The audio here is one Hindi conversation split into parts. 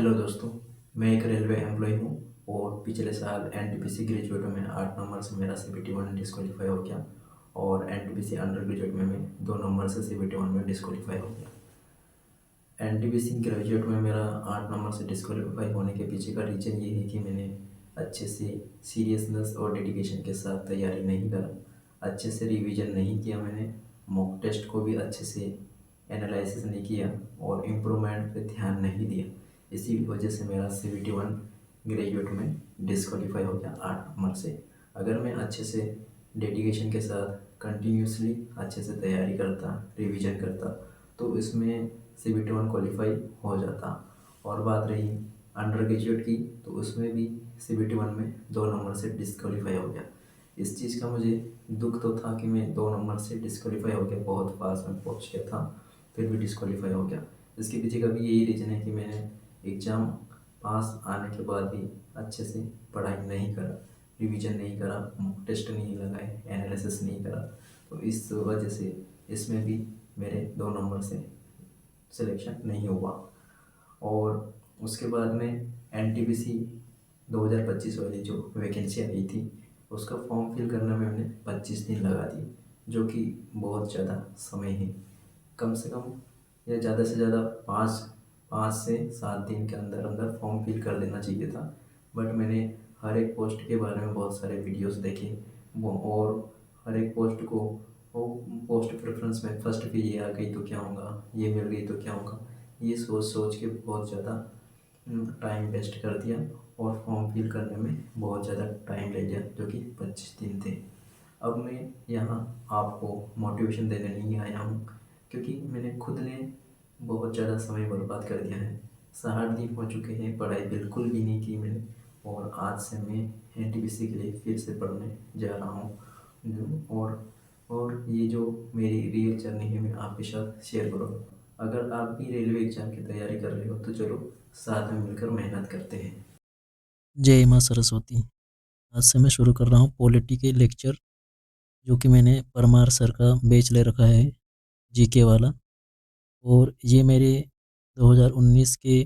हेलो दोस्तों। मैं एक रेलवे एम्प्लॉय हूँ और पिछले साल एनटीपीसी ग्रेजुएट में 8 नंबर से मेरा सीबीटी वन डिस्क्वालीफाई हो गया और एनटीपीसी अंडर ग्रेजुएट में मैं 2 नंबर से सीबीटी वन में डिस्क्वालीफाई हो गया। एनटीपीसी ग्रेजुएट में मेरा 8 नंबर से डिस्क्वालीफाई होने के पीछे का रीज़न ये है कि मैंने अच्छे से सीरियसनेस और डेडिकेशन के साथ तैयारी नहीं करा, अच्छे से रिवीजन नहीं किया मैंने, मॉक टेस्ट को भी अच्छे से एनालिसिस नहीं किया और इम्प्रूवमेंट पे ध्यान नहीं दिया। इसी वजह से मेरा सीबीटी वन ग्रेजुएट में डिस्क्वालीफाई हो गया 8 नंबर से। अगर मैं अच्छे से डेडिकेशन के साथ कंटिन्यूसली अच्छे से तैयारी करता, रिवीजन करता, तो इसमें सीबीटी वन क्वालिफाई हो जाता। और बात रही अंडर ग्रेजुएट की, तो उसमें भी सीबीटी वन में 2 नंबर से डिस्क्वालीफाई हो गया। इस चीज़ का मुझे दुख तो था कि मैं 2 नंबर से डिस्क्वालीफाई हो गया, बहुत पास में पहुंच गया था, फिर भी डिस्क्वालीफाई हो गया। इसके पीछे का भी यही रीज़न है कि मैंने एग्ज़ाम पास आने के बाद भी अच्छे से पढ़ाई नहीं करा, रिवीजन नहीं करा, मॉक टेस्ट नहीं लगाए, एनालिसिस नहीं करा। तो इस वजह से इसमें भी मेरे 2 नंबर से सिलेक्शन नहीं हुआ। और उसके बाद में एनटीपीसी 2025 वाली जो वैकेंसी आई थी, उसका फॉर्म फिल करने में मैंने 25 दिन लगा दिए, जो कि बहुत ज़्यादा समय है। कम से कम या ज़्यादा से ज़्यादा 5 से 7 दिन के अंदर अंदर फॉर्म फिल कर देना चाहिए था। बट मैंने हर एक पोस्ट के बारे में बहुत सारे वीडियोस देखे और हर एक पोस्ट को वो पोस्ट प्रेफरेंस में फर्स्ट पे ये आ गई तो क्या होगा, ये मिल गई तो क्या होगा, ये सोच सोच के बहुत ज़्यादा टाइम वेस्ट कर दिया और फॉर्म फिल करने में बहुत ज़्यादा टाइम ले लिया, जो कि 25 दिन थे। अब मैं यहाँ आपको मोटिवेशन देने नहीं आया हूँ, क्योंकि मैंने खुद ने बहुत ज़्यादा समय बर्बाद कर दिया है। 60 दिन हो चुके हैं, पढ़ाई बिल्कुल भी नहीं की मैंने, और आज से मैं एनटीपीसी के लिए फिर से पढ़ने जा रहा हूँ। और ये जो मेरी रियल जर्नी है मैं आपके साथ शेयर करूँगा। अगर आप भी रेलवे एग्ज़ाम की तैयारी कर रहे हो तो चलो साथ में मिलकर मेहनत करते हैं। जय माँ सरस्वती। आज से मैं शुरू कर रहा हूँ पॉलिटी के लेक्चर, जो कि मैंने परमार सर का बैच ले रखा है, जीके वाला। और ये मेरे 2019 के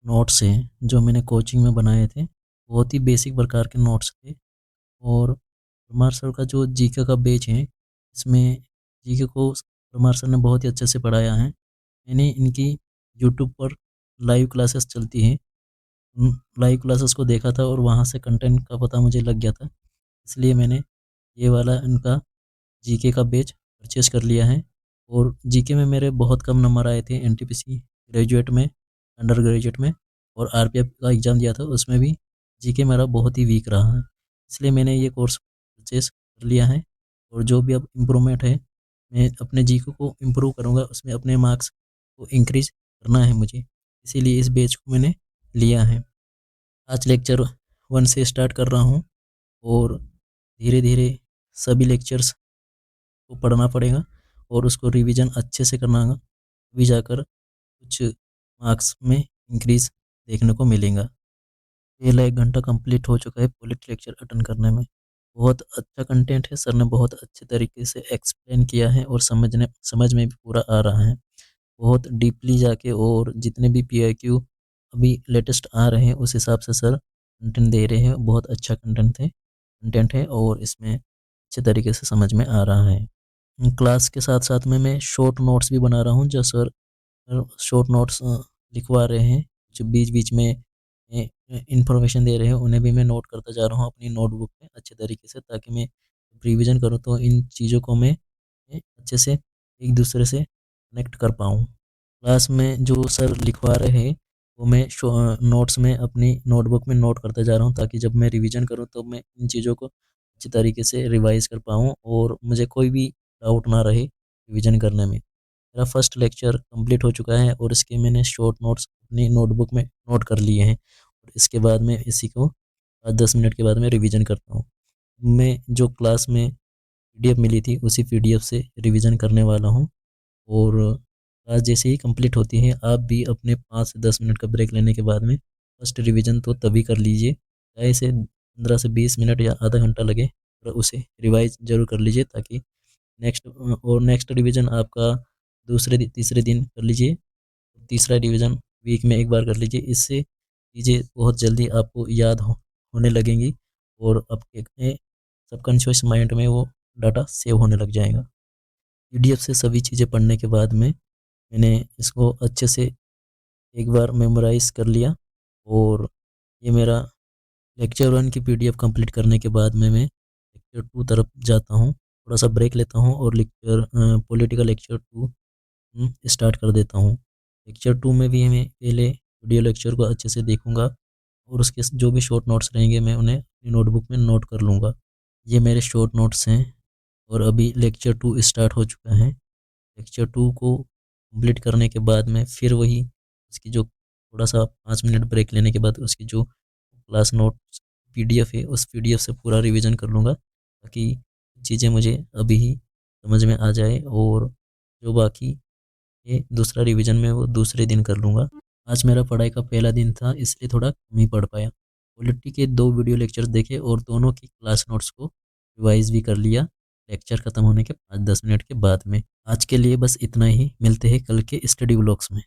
नोट्स हैं जो मैंने कोचिंग में बनाए थे। बहुत ही बेसिक प्रकार के नोट्स थे। और परमार सर का जो जीके का बैच है, इसमें जीके को परमार सर ने बहुत ही अच्छे से पढ़ाया है। मैंने इनकी यूट्यूब पर लाइव क्लासेस चलती हैं, लाइव क्लासेस को देखा था और वहाँ से कंटेंट का पता मुझे लग गया था। इसलिए मैंने ये वाला इनका जीके का बैच परचेस कर लिया है। और जीके में मेरे बहुत कम नंबर आए थे एनटीपीसी ग्रेजुएट में, अंडर ग्रेजुएट में। और आरपीएफ का एग्ज़ाम दिया था, उसमें भी जीके मेरा बहुत ही वीक रहा है। इसलिए मैंने ये कोर्स परचेस कर लिया है। और जो भी अब इम्प्रूवमेंट है, मैं अपने जीके को इम्प्रूव करूँगा, उसमें अपने मार्क्स को इंक्रीज करना है मुझे। इसीलिए इस बैच को मैंने लिया है। आज लेक्चर 1 से स्टार्ट कर रहा हूँ और धीरे धीरे सभी लेक्चर्स को पढ़ना पड़ेगा और उसको रिवीजन अच्छे से करना होगा, तभी जाकर कुछ मार्क्स में इंक्रीज देखने को मिलेगा। पहला 1 घंटा कंप्लीट हो चुका है पॉलिटी लेक्चर अटेंड करने में। बहुत अच्छा कंटेंट है, सर ने बहुत अच्छे तरीके से एक्सप्लेन किया है और समझ में भी पूरा आ रहा है। बहुत डीपली जाके, और जितने भी पीआईक्यू अभी लेटेस्ट आ रहे हैं उस हिसाब से सर कंटेंट दे रहे हैं। बहुत अच्छा कंटेंट है और इसमें अच्छे तरीके से समझ में आ रहा है। क्लास के साथ साथ में मैं शॉर्ट नोट्स भी बना रहा हूँ, जो सर शॉर्ट नोट्स लिखवा रहे हैं, जो बीच बीच में इंफॉर्मेशन दे रहे हैं, उन्हें भी मैं नोट करता जा रहा हूँ अपनी नोटबुक में अच्छे तरीके से, ताकि मैं रिवीजन करूँ तो इन चीज़ों को मैं अच्छे से एक दूसरे से कनेक्ट कर पाऊँ। क्लास में जो सर लिखवा रहे हैं वो मैं नोट्स में अपनी नोटबुक में नोट करता जा रहा हूँ, ताकि जब मैं रिवीजन करूँ तो मैं इन चीज़ों को अच्छी तरीके से रिवाइज कर पाऊँ और मुझे कोई भी डाउट ना रहे रिवीजन करने में। मेरा फर्स्ट लेक्चर कंप्लीट हो चुका है और इसके मैंने शॉर्ट नोट्स अपनी नोटबुक में नोट कर लिए हैं। और इसके बाद में इसी को 10 मिनट के बाद में रिवीजन करता हूँ। मैं जो क्लास में पीडीएफ मिली थी उसी पीडीएफ से रिवीजन करने वाला हूँ। और क्लास जैसे ही कंप्लीट होती है, आप भी अपने 5 से 10 मिनट का ब्रेक लेने के बाद में फर्स्ट रिवीजन तो तभी कर लीजिए, चाहे इसे 15 से 20 मिनट या आधा घंटा लगे, पर उसे रिवाइज जरूर कर लीजिए, ताकि नेक्स्ट रिवीजन आपका तीसरे दिन कर लीजिए। तीसरा रिवीजन वीक में एक बार कर लीजिए। इससे चीज़ें बहुत जल्दी आपको याद होने लगेंगी और आपके सबकॉन्शियस माइंड में वो डाटा सेव होने लग जाएगा। पीडीएफ से सभी चीज़ें पढ़ने के बाद में मैंने इसको अच्छे से एक बार मेमोराइज़ कर लिया और ये मेरा लेक्चर 1 की पीडीएफ कंप्लीट करने के बाद में मैं लेक्चर 2 तरफ जाता हूँ। थोड़ा-सा ब्रेक लेता हूँ और पॉलिटिकल लेक्चर 2 स्टार्ट कर देता हूँ। लेक्चर 2 में भी मैं पहले वीडियो लेक्चर को अच्छे से देखूँगा और उसके जो भी शॉर्ट नोट्स रहेंगे मैं उन्हें अपनी नोटबुक में नोट कर लूँगा। ये मेरे शॉर्ट नोट्स हैं और अभी लेक्चर 2 स्टार्ट हो चुका है। लेक्चर 2 को कंप्लीट करने के बाद में फिर वही उसकी जो थोड़ा-सा 5 मिनट ब्रेक लेने के बाद उसकी जो क्लास नोट्स पीडीएफ है, उस पीडीएफ से पूरा रिवीजन कर लूँगा ताकि चीज़ें मुझे अभी ही समझ में आ जाए और जो बाकी ये दूसरा रिवीजन मैं वो दूसरे दिन कर लूँगा। आज मेरा पढ़ाई का पहला दिन था इसलिए थोड़ा कम ही पढ़ पाया। पॉलिटी के 2 वीडियो लेक्चर्स देखे और दोनों की क्लास नोट्स को रिवाइज़ भी कर लिया लेक्चर खत्म होने के 5-10 मिनट के बाद में। आज के लिए बस इतना ही, मिलते हैं कल के स्टडी व्लॉग्स में।